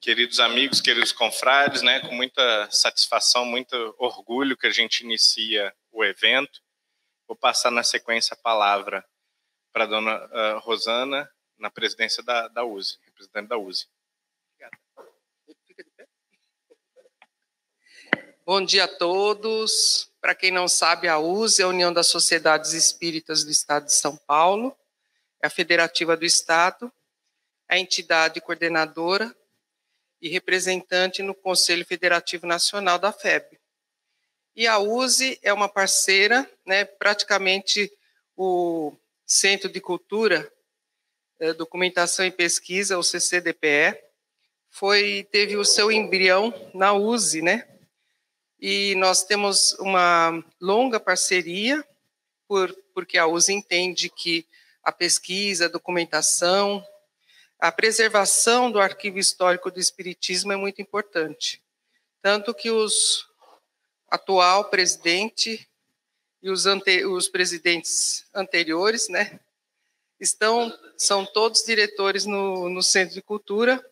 Queridos amigos, queridos confrades, né, com muita satisfação, muito orgulho que a gente inicia o evento. Vou passar na sequência a palavra para a dona Rosana, na presidência da USE, representante da USE. Obrigada. Fica de pé. Bom dia a todos. Para quem não sabe, a USE é a União das Sociedades Espíritas do Estado de São Paulo, é a federativa do Estado, a entidade coordenadora e representante no Conselho Federativo Nacional da FEB. E a USE é uma parceira, né, praticamente o Centro de Cultura, Documentação e Pesquisa, o CCDPE, teve o seu embrião na USE, né? E nós temos uma longa parceria, porque a USE entende que a pesquisa, a documentação, a preservação do arquivo histórico do Espiritismo é muito importante. Tanto que o atual presidente e os presidentes anteriores, né, são todos diretores no Centro de Cultura,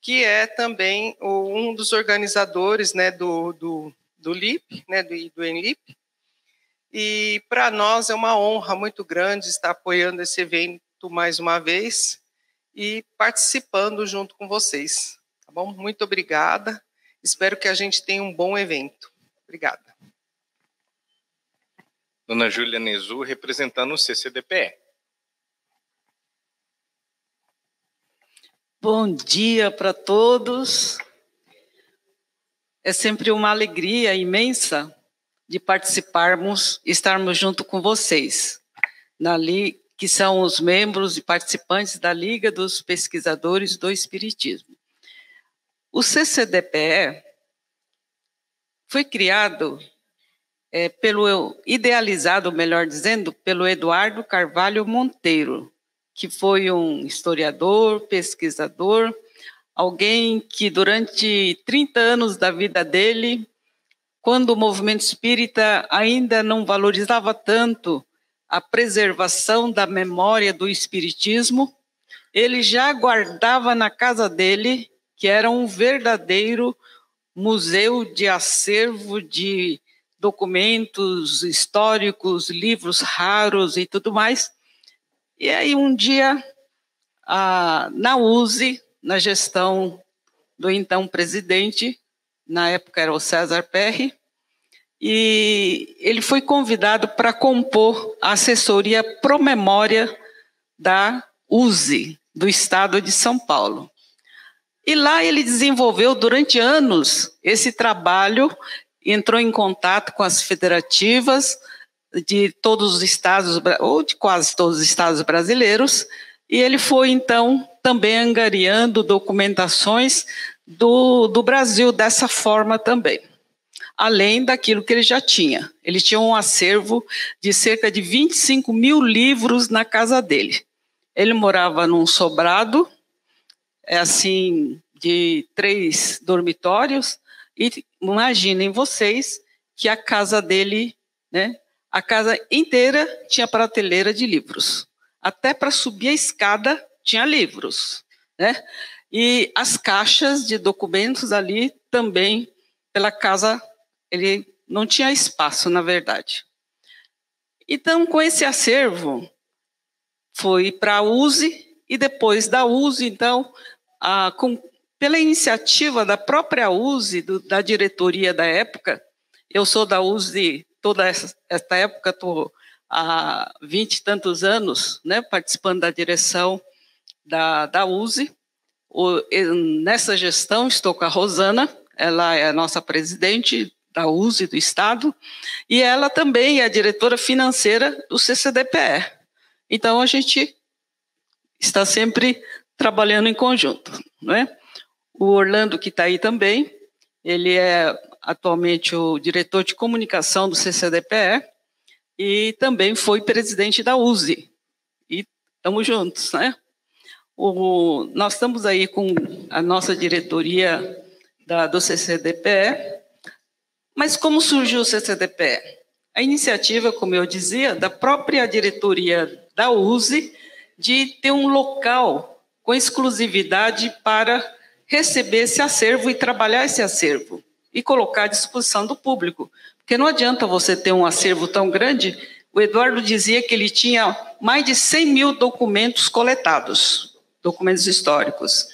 que é também um dos organizadores, né, do LIP, né, do ENLIP. E para nós é uma honra muito grande estar apoiando esse evento mais uma vez e participando junto com vocês. Tá bom? Muito obrigada. Espero que a gente tenha um bom evento. Obrigada. Dona Júlia Nezu, representando o CCDPE. Bom dia para todos. É sempre uma alegria imensa de participarmos, estarmos junto com vocês, que são os membros e participantes da Liga dos Pesquisadores do Espiritismo. O CCDPE foi criado, idealizado, melhor dizendo, pelo Eduardo Carvalho Monteiro, que foi um historiador, pesquisador, alguém que durante 30 anos da vida dele, quando o movimento espírita ainda não valorizava tanto a preservação da memória do espiritismo, ele já guardava na casa dele, que era um verdadeiro museu de acervo de documentos históricos, livros raros e tudo mais. E aí um dia, na USE, na gestão do então presidente, na época era o César Perry, e ele foi convidado para compor a assessoria pró-memória da USE, do Estado de São Paulo. E lá ele desenvolveu durante anos esse trabalho, entrou em contato com as federativas de todos os estados, ou de quase todos os estados brasileiros, e ele foi, então, também angariando documentações do Brasil dessa forma também, além daquilo que ele já tinha. Ele tinha um acervo de cerca de 25 mil livros na casa dele. Ele morava num sobrado, de 3 dormitórios, e imaginem vocês que a casa dele, né, a casa inteira tinha prateleira de livros. Até para subir a escada tinha livros, né? E as caixas de documentos ali também, pela casa, ele não tinha espaço, na verdade. Então, com esse acervo, foi para a USE, e depois da USE, então, pela iniciativa da própria USE, da diretoria da época, eu sou da USE toda esta época, estou há 20 e tantos anos, né, participando da direção da USE. Nessa gestão estou com a Rosana, ela é a nossa presidente da USE do Estado, e ela também é a diretora financeira do CCDPE. Então, a gente está sempre trabalhando em conjunto, né? O Orlando, que está aí também, ele é atualmente o diretor de comunicação do CCDPE e também foi presidente da USE. E estamos juntos, né? Nós estamos aí com a nossa diretoria do CCDPE, mas como surgiu o CCDPE? A iniciativa, como eu dizia, da própria diretoria da USE de ter um local com exclusividade para receber esse acervo e trabalhar esse acervo e colocar à disposição do público. Porque não adianta você ter um acervo tão grande. O Eduardo dizia que ele tinha mais de 100 mil documentos coletados, documentos históricos.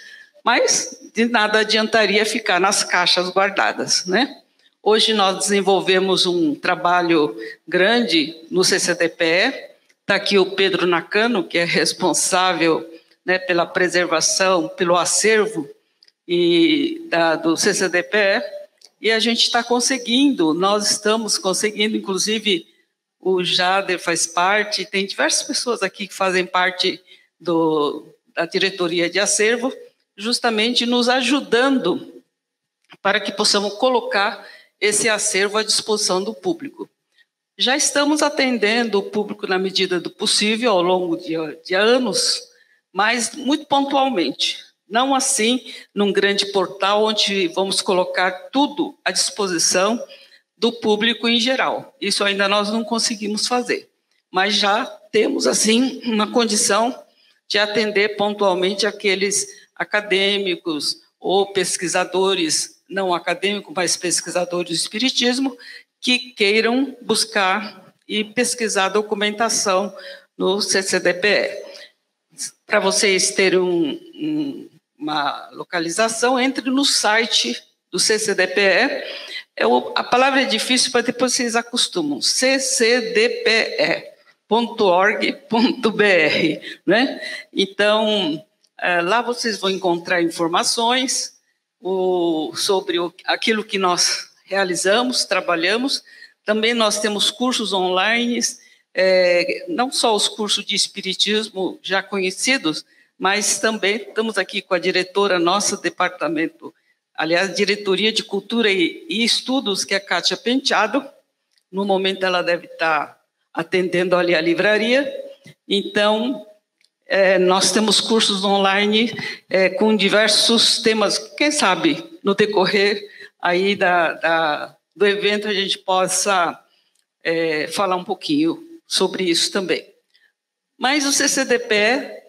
Mas de nada adiantaria ficar nas caixas guardadas, né? Hoje nós desenvolvemos um trabalho grande no CCDPE. Está aqui o Pedro Nakano, que é responsável, né, pela preservação, pelo acervo do CCDPE, e a gente está conseguindo, nós estamos conseguindo, inclusive o Jader faz parte, tem diversas pessoas aqui que fazem parte da diretoria de acervo, justamente nos ajudando para que possamos colocar esse acervo à disposição do público. Já estamos atendendo o público na medida do possível ao longo de anos, mas muito pontualmente. Não assim num grande portal onde vamos colocar tudo à disposição do público em geral. Isso ainda nós não conseguimos fazer. Mas já temos, assim, uma condição de atender pontualmente aqueles acadêmicos ou pesquisadores, não acadêmicos, mas pesquisadores do espiritismo, que queiram buscar e pesquisar documentação no CCDPE. Para vocês terem uma localização, entre no site do CCDPE. A palavra é difícil, mas depois vocês acostumam. ccdpe.org.br, né? Então, lá vocês vão encontrar informações sobre aquilo que nós realizamos, trabalhamos. Também nós temos cursos online, não só os cursos de espiritismo já conhecidos, mas também estamos aqui com a diretora, nosso departamento, aliás, Diretoria de Cultura e Estudos, que é a Kátia Penteado. No momento ela deve estar atendendo ali a livraria. Então, nós temos cursos online com diversos temas. Quem sabe, no decorrer aí do evento, a gente possa falar um pouquinho sobre isso também. Mas o CCDPE,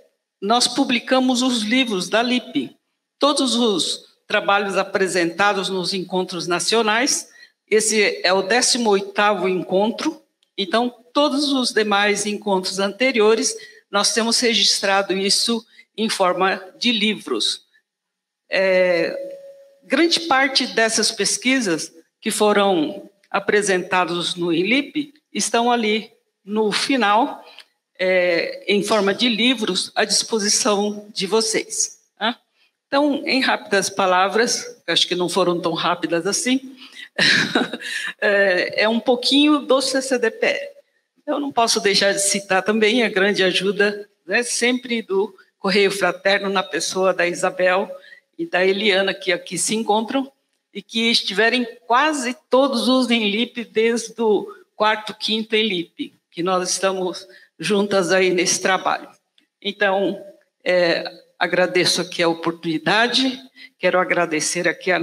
nós publicamos os livros da LIP. Todos os trabalhos apresentados nos encontros nacionais. Esse é o 18º encontro. Então, todos os demais encontros anteriores, nós temos registrado isso em forma de livros. Grande parte dessas pesquisas que foram apresentadas no INLIP estão ali no final, em forma de livros, à disposição de vocês. Tá? Então, em rápidas palavras, acho que não foram tão rápidas assim, é um pouquinho do CCDPE. Eu não posso deixar de citar também a grande ajuda, né, sempre do Correio Fraterno, na pessoa da Isabel e da Eliana, que aqui se encontram, e que estiveram em quase todos os ENLIP, desde o 4º, 5º ENLIP, que nós estamos juntas aí nesse trabalho. Então, agradeço aqui a oportunidade, quero agradecer aqui a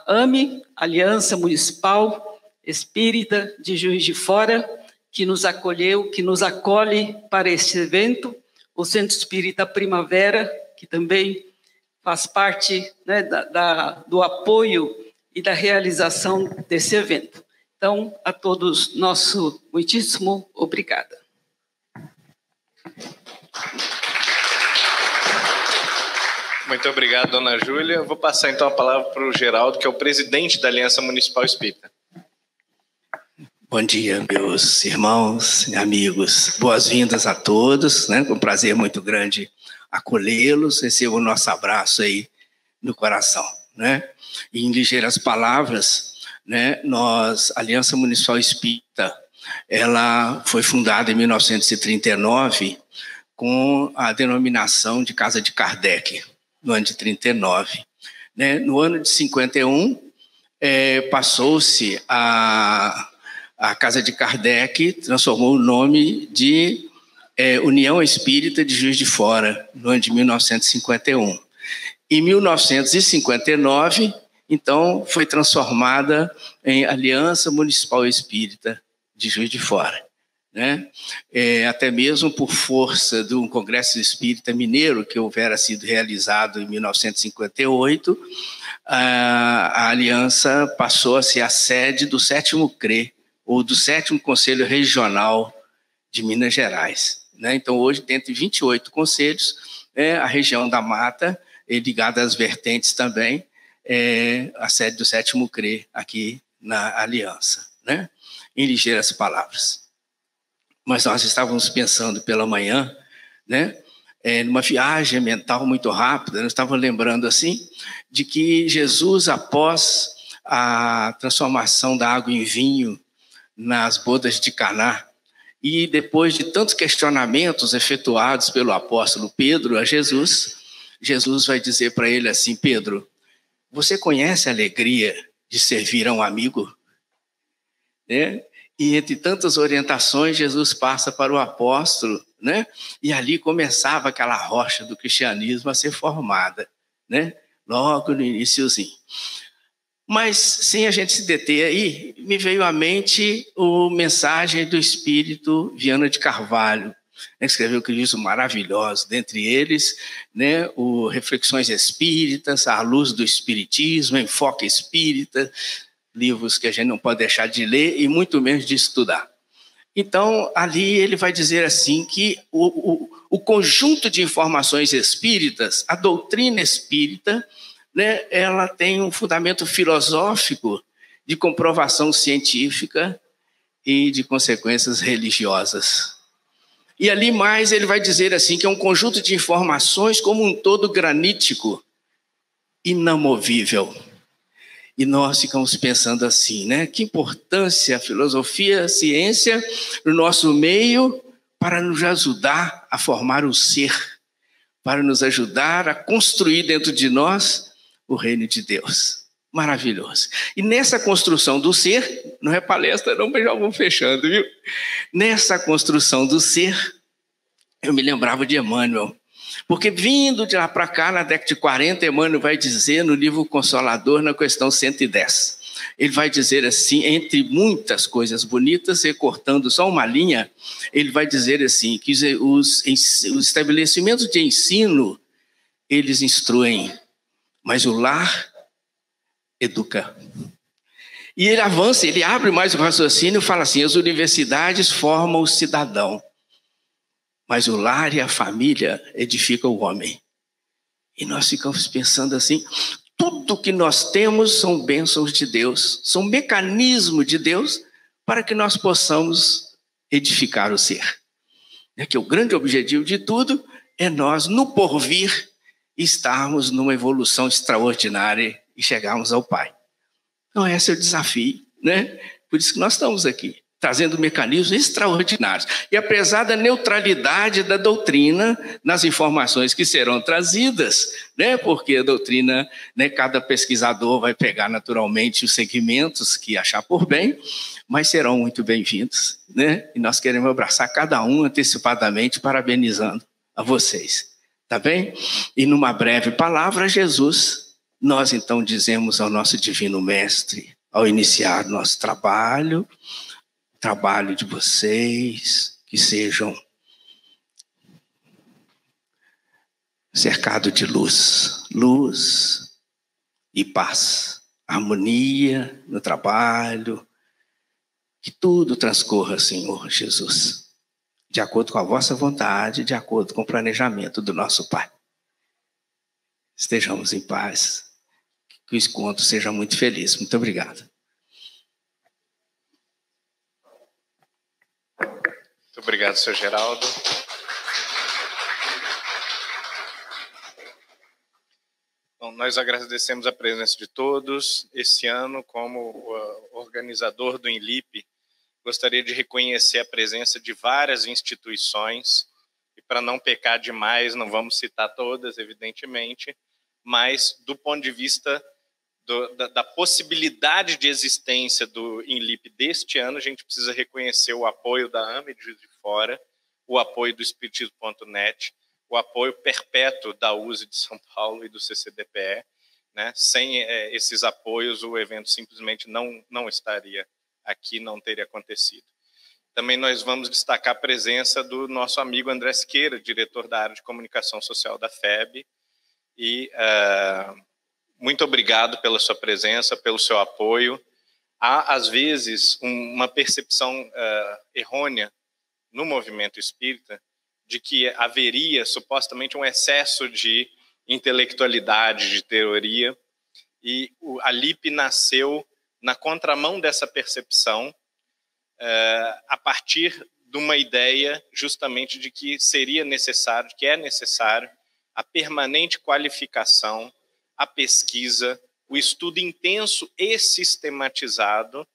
AME, Aliança Municipal Espírita de Juiz de Fora, que nos acolheu, que nos acolhe para este evento, o Centro Espírita Primavera, que também faz parte, né, do apoio e da realização desse evento. Então, a todos, nosso muitíssimo obrigada. Muito obrigado, dona Júlia. Eu vou passar, então, a palavra para o Geraldo, que é o presidente da Aliança Municipal Espírita. Bom dia, meus irmãos e amigos. Boas-vindas a todos, né? Com um prazer muito grande acolhê-los. Recebo o nosso abraço aí no coração, né? E em ligeiras palavras, né? Aliança Municipal Espírita, ela foi fundada em 1939 com a denominação de Casa de Kardec, no ano de 39. Né? No ano de 51, passou-se a Casa de Kardec, transformou o nome de União Espírita de Juiz de Fora, no ano de 1951. Em 1959, então, foi transformada em Aliança Municipal Espírita de Juiz de Fora. né? Até mesmo por força de um Congresso Espírita Mineiro, que houvera sido realizado em 1958, a Aliança passou a ser a sede do 7º CRE, ou do 7º Conselho Regional de Minas Gerais, né? Então, hoje, dentre 28 conselhos, a região da Mata, ligada às vertentes também, a sede do 7º CRE aqui na Aliança, né? Em ligeiras palavras. Mas nós estávamos pensando pela manhã, né, numa viagem mental muito rápida, nós estávamos lembrando assim, de que Jesus, após a transformação da água em vinho nas bodas de Caná, e depois de tantos questionamentos efetuados pelo apóstolo Pedro a Jesus, Jesus vai dizer para ele assim: Pedro, você conhece a alegria de servir a um amigo? Né? E entre tantas orientações, Jesus passa para o apóstolo, né? E ali começava aquela rocha do cristianismo a ser formada, né? Logo no iniciozinho. Mas, sem a gente se deter aí, me veio à mente a mensagem do Espírito Viana de Carvalho, né? Escreveu livros maravilhosos, dentre eles, né, o Reflexões Espíritas, A Luz do Espiritismo, Enfoque Espírita, livros que a gente não pode deixar de ler e muito menos de estudar. Então, ali ele vai dizer assim que o conjunto de informações espíritas, a doutrina espírita, né, ela tem um fundamento filosófico de comprovação científica e de consequências religiosas. E ali mais ele vai dizer assim que é um conjunto de informações como um todo granítico, inamovível. E nós ficamos pensando assim, né? Que importância a filosofia, a ciência no nosso meio para nos ajudar a formar o ser, para nos ajudar a construir dentro de nós o reino de Deus. Maravilhoso. E nessa construção do ser, não é palestra não, mas já vou fechando, viu? Nessa construção do ser, eu me lembrava de Emmanuel. Porque vindo de lá para cá, na década de 40, Emmanuel vai dizer no livro Consolador, na questão 110, ele vai dizer assim, entre muitas coisas bonitas, recortando só uma linha, ele vai dizer assim, que os estabelecimentos de ensino, eles instruem, mas o lar educa. E ele avança, ele abre mais o raciocínio e fala assim, as universidades formam o cidadão, mas o lar e a família edificam o homem. E nós ficamos pensando assim, tudo que nós temos são bênçãos de Deus, são mecanismos de Deus para que nós possamos edificar o ser. É que o grande objetivo de tudo é nós, no porvir, estarmos numa evolução extraordinária e chegarmos ao Pai. Então esse é o desafio, né? Por isso que nós estamos aqui, trazendo mecanismos extraordinários. E apesar da neutralidade da doutrina nas informações que serão trazidas, né, porque a doutrina, né, cada pesquisador vai pegar naturalmente os segmentos que achar por bem, mas serão muito bem-vindos, né? E nós queremos abraçar cada um antecipadamente, parabenizando a vocês, tá bem? E numa breve palavra, Jesus, nós então dizemos ao nosso Divino Mestre, ao iniciar nosso trabalho de vocês, que sejam cercados de luz e paz, harmonia no trabalho, que tudo transcorra, Senhor Jesus, de acordo com a vossa vontade, de acordo com o planejamento do nosso Pai. Estejamos em paz, que o encontro seja muito feliz. Muito obrigado. Muito obrigado, Sr. Geraldo. Bom, nós agradecemos a presença de todos. Esse ano, como organizador do INLIP, gostaria de reconhecer a presença de várias instituições, e para não pecar demais, não vamos citar todas, evidentemente, mas do ponto de vista da possibilidade de existência do INLIP deste ano, a gente precisa reconhecer o apoio da AME de Juiz de Fora, o apoio do Espiritismo.net, o apoio perpétuo da USE de São Paulo e do CCDPE, né? Sem esses apoios, o evento simplesmente não estaria aqui, não teria acontecido. Também nós vamos destacar a presença do nosso amigo André Siqueira, diretor da área de comunicação social da FEB. E muito obrigado pela sua presença, pelo seu apoio. Há, às vezes, uma percepção errônea no movimento espírita de que haveria, supostamente, um excesso de intelectualidade, de teoria, e a LIP nasceu na contramão dessa percepção, a partir de uma ideia justamente de que seria necessário, que é necessário, a permanente qualificação, a pesquisa, o estudo intenso e sistematizado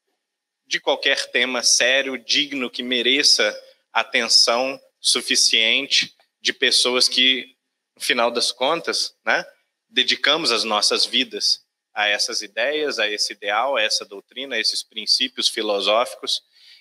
de qualquer tema sério, digno, que mereça atenção suficiente de pessoas que, no final das contas, né, dedicamos as nossas vidas a essas ideias, a esse ideal, a essa doutrina, a esses princípios filosóficos.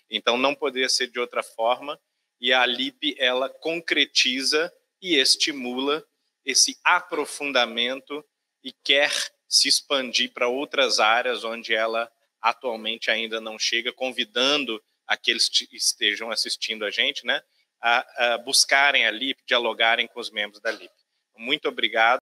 Então, não poderia ser de outra forma, e a LIP, ela concretiza e estimula esse aprofundamento e quer se expandir para outras áreas onde ela atualmente ainda não chega, convidando aqueles que estejam assistindo a gente, né, a buscarem a LIP, dialogarem com os membros da LIP. Muito obrigado.